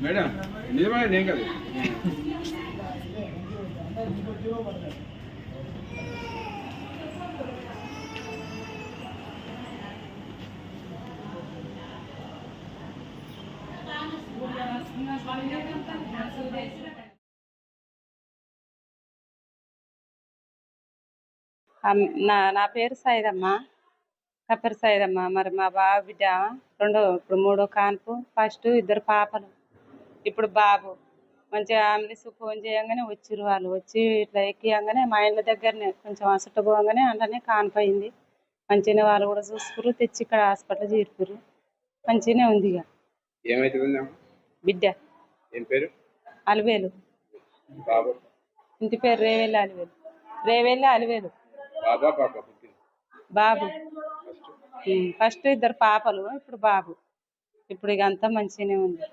Madam నిజమే నేను కదా నా పేరు సైదమ్మ, కప్పరి సైదమ్మ. మరి మా బాబు బిడ్డ ఇప్పుడు మూడో కాన్పు. ఫస్ట్ 2 పాపలు, ఇప్పుడు బాబు. మంచిగా అంబులెన్స్ ఫోన్ చేయగానే వచ్చిర్రు. వాళ్ళు వచ్చి ఇట్లా ఎక్కియంగానే మా ఇంటి దగ్గరనే కొంచెం అసట పోగానే అందులోనే కాన్పు అయింది. మంచిగానే వాళ్ళు కూడా చూసుకుర్రు, తెచ్చి ఇక్కడ హాస్పిటల్ చేర్పిర్రు. మంచిగానే ఉంది. ఇక ఏమైతుంది బిడ్డ ఏం పేరు? అలివేలు. బాబు ఇంటి పేరు రేవెల్లి అలివేలు. రేవెల్లి అలివేలు. బాబా పాప? బాబు. ఫస్ట్ 2 పాపలు, ఇప్పుడు బాబు. ఇప్పుడు ఇక అంతా మంచిగానే ఉంది.